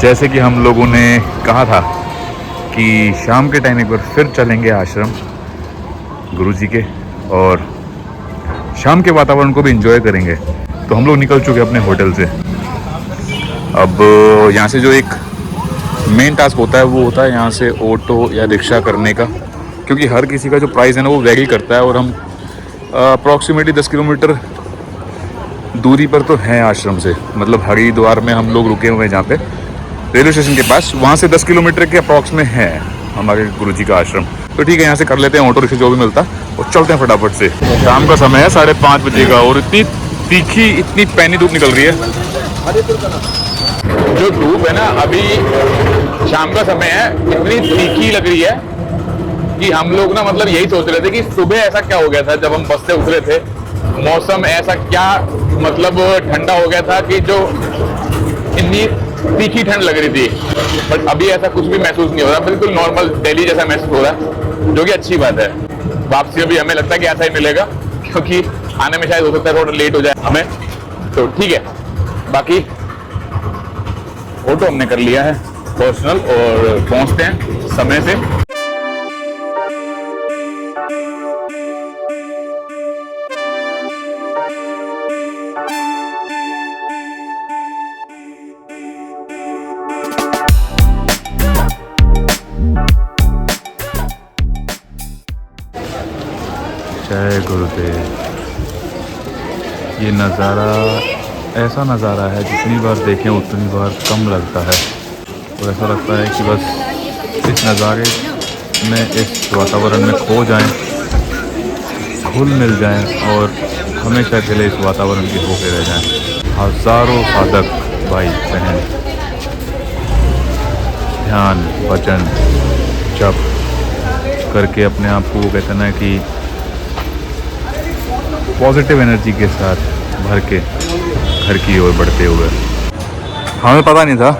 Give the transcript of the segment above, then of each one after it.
जैसे कि हम लोगों ने कहा था कि शाम के टाइम एक बार फिर चलेंगे आश्रम गुरुजी के और शाम के वातावरण को भी एंजॉय करेंगे। तो हम लोग निकल चुके अपने होटल से। अब यहाँ से जो एक मेन टास्क होता है वो होता है यहाँ से ऑटो या रिक्शा करने का, क्योंकि हर किसी का जो प्राइस है ना वो वेरी करता है। और हम अप्रॉक्सीमेटली 10 किलोमीटर दूरी पर तो हैं आश्रम से, मतलब हरिद्वार में हम लोग रुके हुए हैं जहाँ पे रेलवे स्टेशन के पास, वहाँ से 10 किलोमीटर के अप्रॉक्स में है हमारे गुरुजी का आश्रम। तो ठीक है, यहाँ से कर लेते हैं ऑटो रिक्शा जो भी मिलता और चलते हैं फटाफट से। शाम का समय है 5:30 बजे का और इतनी तीखी इतनी पैनी धूप निकल रही है। जो धूप है ना अभी शाम का समय है, इतनी तीखी लग रही है कि हम लोग ना मतलब यही सोच रहे थे कि सुबह ऐसा क्या हो गया था जब हम बस से उतरे थे, मौसम ऐसा क्या मतलब ठंडा हो गया था कि जो इतनी तीखी ठंड लग रही थी। बट अभी ऐसा कुछ भी महसूस नहीं हो रहा, बिल्कुल नॉर्मल दिल्ली जैसा महसूस हो रहा है, जो कि अच्छी बात है। वापसी में भी हमें लगता है कि ऐसा ही मिलेगा, क्योंकि आने में शायद हो सकता है थोड़ा लेट हो जाए हमें, तो ठीक है। बाकी ऑटो हमने कर लिया है पर्सनल और पहुंचते हैं समय से। जय गुरुदेव। ये नज़ारा ऐसा नज़ारा है जितनी बार देखें उतनी बार कम लगता है, और ऐसा लगता है कि बस इस नज़ारे में इस वातावरण में खो जाएं, घुल मिल जाएं और हमेशा के लिए इस वातावरण के होके रह जाएं। हज़ारों साधक भाई बहन ध्यान भजन जप करके अपने आप को कहते हैं ना कि पॉजिटिव एनर्जी के साथ भर के घर की ओर बढ़ते हुए। हमें पता नहीं था,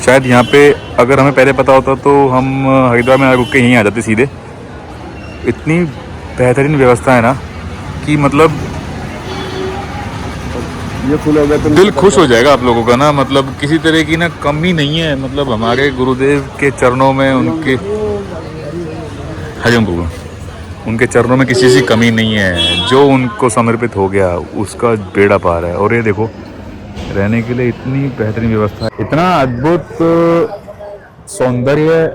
शायद यहाँ पे अगर हमें पहले पता होता तो हम हरिद्वार में रुक के यहीं आ जाते सीधे। इतनी बेहतरीन व्यवस्था है ना कि मतलब ये फुल हो गया तो दिल खुश हो जाएगा आप लोगों का ना, मतलब किसी तरह की ना कमी नहीं है। मतलब हमारे गुरुदेव के चरणों में उनके हरिओम गुरु उनके चरणों में किसी चीज़ की कमी नहीं है। जो उनको समर्पित हो गया उसका बेड़ा पार है। और ये देखो रहने के लिए इतनी बेहतरीन व्यवस्था है, इतना अद्भुत सौंदर्य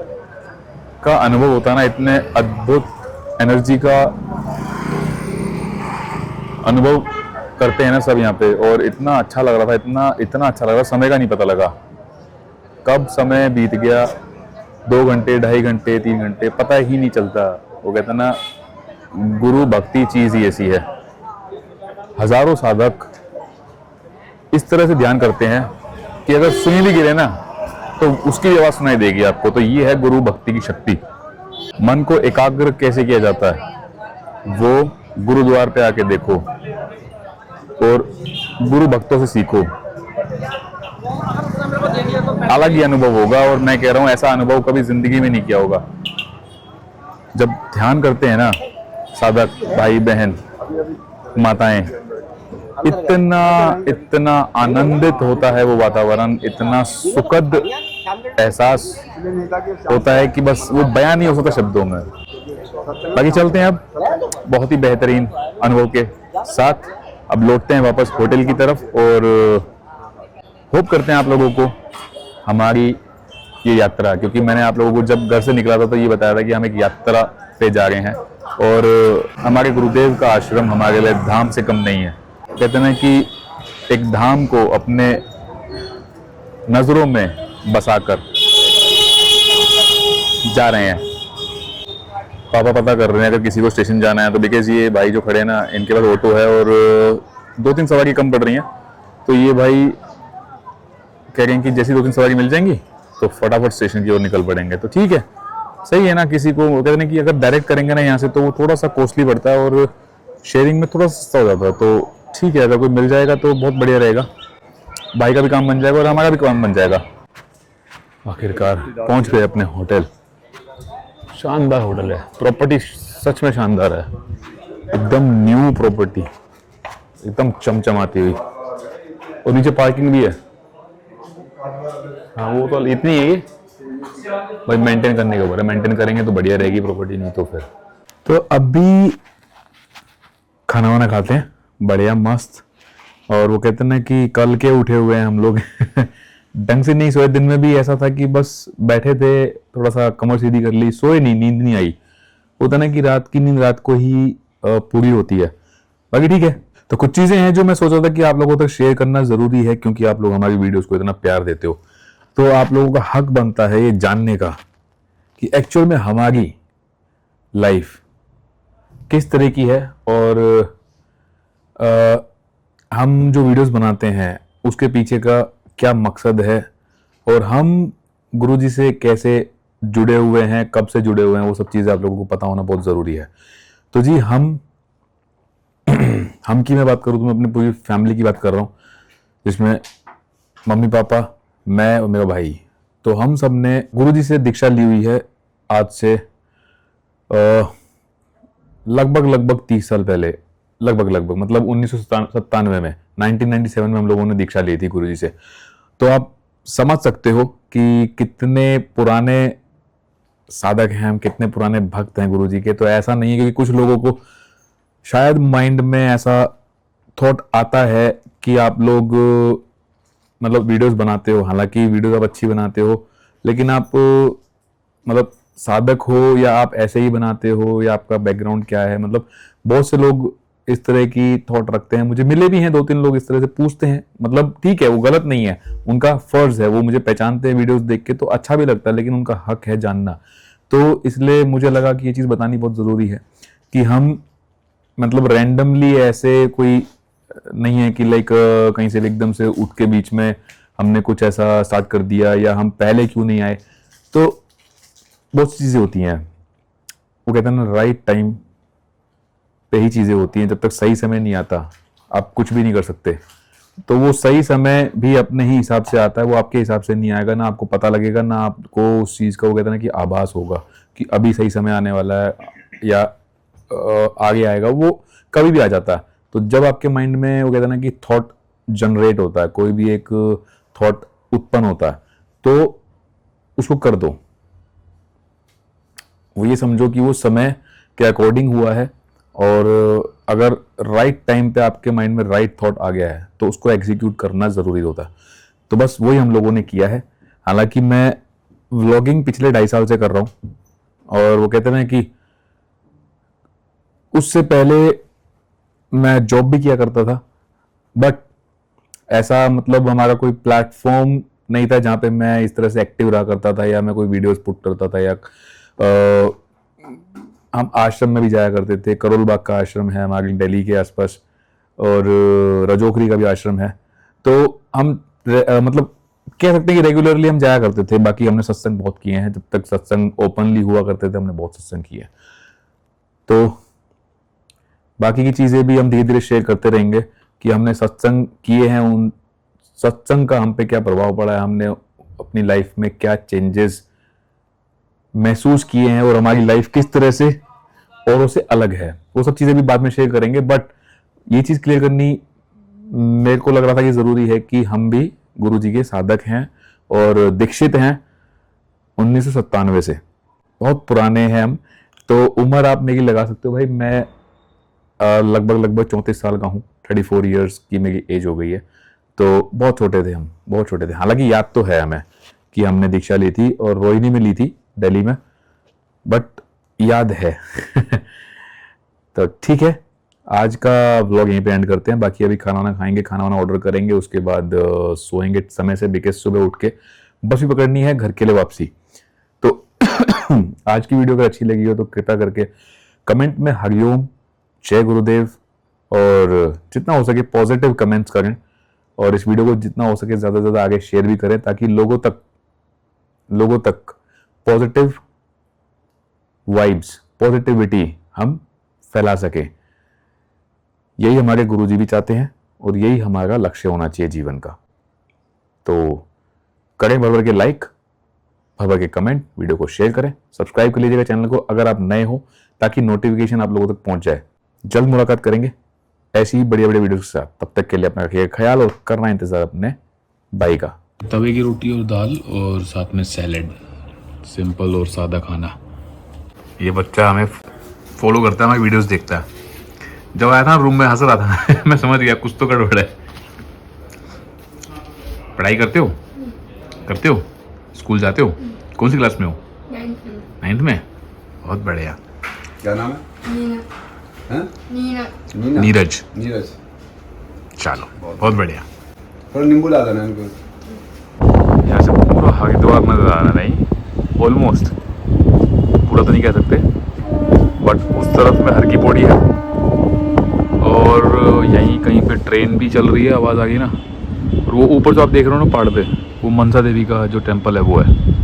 का अनुभव होता है ना, इतने अद्भुत एनर्जी का अनुभव करते हैं ना सब यहाँ पे। और इतना अच्छा लग रहा था, इतना अच्छा लग रहा था, समय का नहीं पता लगा कब समय बीत गया। 2 घंटे 2.5 घंटे 3 घंटे पता ही नहीं चलता। वो कहते हैं ना गुरु भक्ति चीज ही ऐसी है। हजारों साधक इस तरह से ध्यान करते हैं कि अगर सुई भी गिरे ना तो उसकी आवाज सुनाई देगी आपको। तो ये है गुरु भक्ति की शक्ति। मन को एकाग्र कैसे किया जाता है वो गुरुद्वार पे आके देखो और गुरु भक्तों से सीखो, अलग ही अनुभव होगा। और मैं कह रहा हूं ऐसा अनुभव कभी जिंदगी में नहीं किया होगा। जब ध्यान करते हैं ना साधक भाई बहन माताएं, इतना आनंदित होता है वो वातावरण, इतना सुखद एहसास होता है कि बस वो बयान नहीं हो सकता शब्दों में। बाकी चलते हैं अब बहुत ही बेहतरीन अनुभव के साथ। अब लौटते हैं वापस होटल की तरफ और होप करते हैं आप लोगों को हमारी ये यात्रा, क्योंकि मैंने आप लोगों को जब घर से निकला था तो ये बताया था कि हम एक यात्रा पे जा रहे हैं और हमारे गुरुदेव का आश्रम हमारे लिए धाम से कम नहीं है। कहते हैं कि एक धाम को अपने नजरों में बसाकर जा रहे हैं। पापा पता कर रहे हैं अगर किसी को स्टेशन जाना है तो, बिकॉज ये भाई जो खड़े हैं ना इनके पास ऑटो है और 2-3 सवारी कम पड़ रही हैं। तो ये भाई कह रहे हैं कि जैसी 2-3 सवारी मिल जाएंगी तो फटाफट स्टेशन की ओर निकल पड़ेंगे। तो ठीक है, सही है ना। किसी को कहते हैं कि अगर डायरेक्ट करेंगे ना यहाँ से तो वो थोड़ा सा कॉस्टली पड़ता है और शेयरिंग में थोड़ा सस्ता हो जाता है। तो ठीक है, अगर कोई मिल जाएगा तो बहुत बढ़िया रहेगा, भाई का भी काम बन जाएगा और हमारा भी काम बन जाएगा। आखिरकार पहुंच गए अपने होटल। शानदार होटल है, प्रॉपर्टी सच में शानदार है, एकदम न्यू प्रॉपर्टी, एकदम चमचमाती हुई। और नीचे पार्किंग भी है। हाँ वो तो इतनी है भाई, मेंटेन करने के ऊपर है, मेंटेन करेंगे तो बढ़िया रहेगी प्रॉपर्टी, नहीं तो फिर। तो अभी खाना वाना खाते हैं बढ़िया मस्त। और वो कहते हैं ना कि कल के उठे हुए हैं हम लोग ढंग से नहीं सोए, दिन में भी ऐसा था कि बस बैठे थे, थोड़ा सा कमर सीधी कर ली, सोए नहीं, नींद नहीं आई। होता ना कि रात की नींद रात को ही पूरी होती है। बाकी ठीक है। तो कुछ चीजें हैं जो मैं सोच रहा था कि आप लोगों तक शेयर करना जरूरी है, क्योंकि आप लोग हमारी वीडियोस को इतना प्यार देते हो, तो आप लोगों का हक बनता है ये जानने का कि एक्चुअल में हमारी लाइफ किस तरह की है, और हम जो वीडियोस बनाते हैं उसके पीछे का क्या मकसद है, और हम गुरुजी से कैसे जुड़े हुए हैं, कब से जुड़े हुए हैं, वो सब चीज़ें आप लोगों को पता होना बहुत ज़रूरी है। तो जी हम की मैं बात करूँ तो मैं अपनी पूरी फैमिली की बात कर रहा हूँ, जिसमें मम्मी पापा, मैं और मेरा भाई। तो हम सब ने गुरुजी से दीक्षा ली हुई है आज से लगभग 30 साल पहले, लगभग मतलब 1997 में, 1997 में हम लोगों ने दीक्षा ली थी गुरुजी से। तो आप समझ सकते हो कि कितने पुराने साधक हैं हम, कितने पुराने भक्त हैं गुरुजी के। तो ऐसा नहीं है, क्योंकि कुछ लोगों को शायद माइंड में ऐसा थॉट आता है कि आप लोग मतलब वीडियोस बनाते हो, हालांकि वीडियोस आप अच्छी बनाते हो, लेकिन आप मतलब साधक हो या आप ऐसे ही बनाते हो, या आपका बैकग्राउंड क्या है। मतलब बहुत से लोग इस तरह की थॉट रखते हैं, मुझे मिले भी हैं 2-3 लोग इस तरह से पूछते हैं। मतलब ठीक है, वो गलत नहीं है, उनका फर्ज है, वो मुझे पहचानते हैं वीडियोस देख के तो अच्छा भी लगता है, लेकिन उनका हक है जानना। तो इसलिए मुझे लगा कि ये चीज़ बतानी बहुत ज़रूरी है कि हम मतलब रैंडमली ऐसे कोई नहीं है कि लाइक कहीं से एकदम से उठ के बीच में हमने कुछ ऐसा स्टार्ट कर दिया, या हम पहले क्यों नहीं आए। तो बहुत सी चीज़ें होती हैं, वो कहते हैं ना राइट टाइम पे ही चीज़ें होती हैं, जब तक सही समय नहीं आता आप कुछ भी नहीं कर सकते। तो वो सही समय भी अपने ही हिसाब से आता है, वो आपके हिसाब से नहीं आएगा, ना आपको पता लगेगा, ना आपको उस चीज़ का वो कहते हैं ना कि आभास होगा कि अभी सही समय आने वाला है या आगे आएगा। वो कभी भी आ जाता है। तो जब आपके माइंड में वो कहते हैं ना कि थॉट जनरेट होता है, कोई भी एक थॉट उत्पन्न होता है, तो उसको कर दो। वो ये समझो कि वो समय के अकॉर्डिंग हुआ है, और अगर राइट टाइम पे आपके माइंड में राइट थॉट आ गया है तो उसको एग्जीक्यूट करना ज़रूरी होता है। तो बस वही हम लोगों ने किया है। हालांकि मैं व्लॉगिंग पिछले 2.5 साल से कर रहा हूँ, और वो कहते हैं कि उससे पहले मैं जॉब भी किया करता था, बट ऐसा मतलब हमारा कोई प्लेटफॉर्म नहीं था जहाँ पे मैं इस तरह से एक्टिव रहा करता था, या मैं कोई वीडियोस पुट करता था, या हम आश्रम में भी जाया करते थे। करोल बाग का आश्रम है हमारे दिल्ली के आसपास, और रजोखरी का भी आश्रम है। तो हम मतलब कह सकते हैं कि रेगुलरली हम जाया करते थे। बाकी हमने सत्संग बहुत किए हैं, जब तक सत्संग ओपनली हुआ करते थे हमने बहुत सत्संग किए। तो बाकी की चीज़ें भी हम धीरे धीरे शेयर करते रहेंगे कि हमने सत्संग किए हैं, उन सत्संग का हम पे क्या प्रभाव पड़ा है, हमने अपनी लाइफ में क्या चेंजेस महसूस किए हैं, और हमारी लाइफ किस तरह से औरों से अलग है। वो सब चीज़ें भी बाद में शेयर करेंगे। बट ये चीज़ क्लियर करनी मेरे को लग रहा था कि ज़रूरी है कि हम भी गुरु जी के साधक हैं और दीक्षित हैं 1997 से, बहुत पुराने हैं हम। तो उम्र आप मेरी लगा सकते हो भाई, मैं लगभग 34 साल का हूँ, 34 ईयर्स की मेरी एज हो गई है। तो बहुत छोटे थे हम, बहुत छोटे थे। हालांकि याद तो है हमें कि हमने दीक्षा ली थी और रोहिणी में ली थी दिल्ली में, बट याद है तो ठीक है, आज का व्लॉग यहीं पे एंड करते हैं। बाकी अभी खाना वाना खाएंगे, खाना वाना ऑर्डर करेंगे, उसके बाद सोएंगे समय से, बिकॉज सुबह उठ के बस भी पकड़नी है घर के लिए वापसी। तो आज की वीडियो अगर अच्छी लगी हो तो कृपया करके कमेंट में हरिओम, जय गुरुदेव, और जितना हो सके पॉजिटिव कमेंट्स करें, और इस वीडियो को जितना हो सके ज़्यादा से ज़्यादा आगे शेयर भी करें, ताकि लोगों तक पॉजिटिव वाइब्स, पॉजिटिविटी हम फैला सके। यही हमारे गुरुजी भी चाहते हैं, और यही हमारा लक्ष्य होना चाहिए जीवन का। तो करें भर भर के लाइक, भर भर के कमेंट, वीडियो को शेयर करें, सब्सक्राइब कर लीजिएगा चैनल को अगर आप नए हो, ताकि नोटिफिकेशन आप लोगों तक पहुंच जाए। जल्द मुलाकात करेंगे ऐसी ही बढ़िया बढ़िया वीडियो के साथ। तब तक के लिए अपना रखिएगा ख्याल, और करना इंतजार अपने भाई का। तवे की रोटी और दाल और साथ में सैलेड, सिंपल और सादा खाना। ये बच्चा हमें फॉलो करता है, हमारी वीडियोस देखता है। जब आया था रूम में हंस रहा था मैं समझ गया कुछ तो गड़बड़ है। पढ़ाई करते हो? करते हो? स्कूल जाते हो? कौन सी क्लास में हो? 9th में। बहुत बढ़िया। क्या नाम है? नीना। नीरज। नीरज। चलो बहुत बढ़िया। थोड़ा नींबू ला देना इनको। यहाँ से पूरा हरिद्वार नजर आ रहा, नहीं ऑलमोस्ट, पूरा तो नहीं कह सकते, बट उस तरफ में हर की पौड़ी है और यहीं कहीं पे ट्रेन भी चल रही है, आवाज़ आ गई ना। और वो ऊपर जो आप देख रहे हो ना पहाड़ पे, वो मनसा देवी का जो टेम्पल है वो है।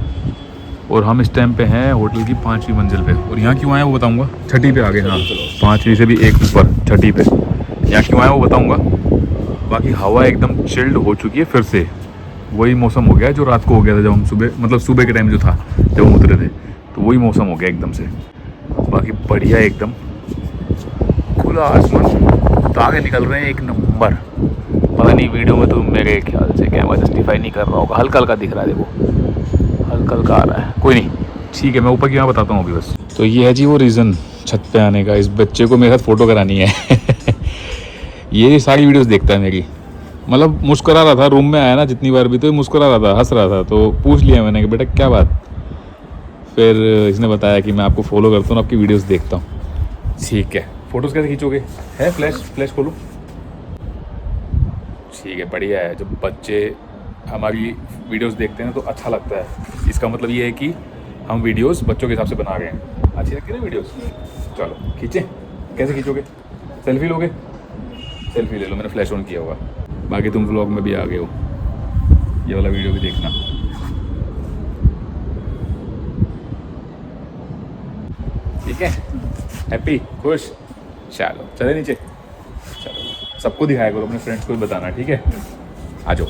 और हम इस टाइम पे हैं होटल की 5वीं मंजिल पे। और यहाँ क्यों आए वो बताऊँगा, 6ठी पे आ गए। हाँ 5वीं से भी एक ऊपर 6ठी पे। यहाँ क्यों आए वो बताऊँगा। बाकी हवा एकदम चिल्ड हो चुकी है फिर से, वही मौसम हो गया जो रात को हो गया था जब हम सुबह, मतलब सुबह के टाइम जो था जब हम उतरे थे, तो वही मौसम हो गया एकदम से। बाकी बढ़िया एकदम खुला आसमान, तारे निकल रहे हैं एक नंबर। पता नहीं वीडियो में तो मेरे ख्याल से कैमरा जस्टिफाई नहीं कर रहा होगा, हल्का हल्का दिख रहा है, देखो हल्का हल्का आ रहा है। कोई नहीं, ठीक है, मैं ऊपर की यहाँ बताता हूँ अभी बस। तो ये है जी वो रीज़न छत पे आने का, इस बच्चे को मेरे साथ फ़ोटो करानी है ये सारी वीडियोस देखता है मेरी, मतलब मुस्कुरा रहा था रूम में आया ना जितनी बार भी, तो मुस्कुरा रहा था, हंस रहा था। तो पूछ लिया मैंने कि बेटा क्या बात, फिर इसने बताया कि मैं आपको फॉलो करता हूँ, आपकी वीडियोस देखता हूँ। ठीक है, फ़ोटोज़ कैसे खींचोगे? है फ्लैश खोलो। ठीक है, बढ़िया है। जब बच्चे हमारी वीडियोस देखते हैं तो अच्छा लगता है। इसका मतलब ये है कि हम वीडियोस बच्चों के हिसाब से बना रहे हैं। अच्छी लगती है ना वीडियोस? चलो खींचें। कैसे खींचोगे? सेल्फी लोगे? सेल्फी ले लो, मैंने फ्लैश ऑन किया होगा। बाकी तुम व्लॉग में भी आ गए हो, ये वाला वीडियो भी देखना। ठीक है, हैप्पी, खुश? चलो चले नीचे, चलो सबको दिखाया करो, अपने फ्रेंड्स को भी बताना, ठीक है? आ जाओ।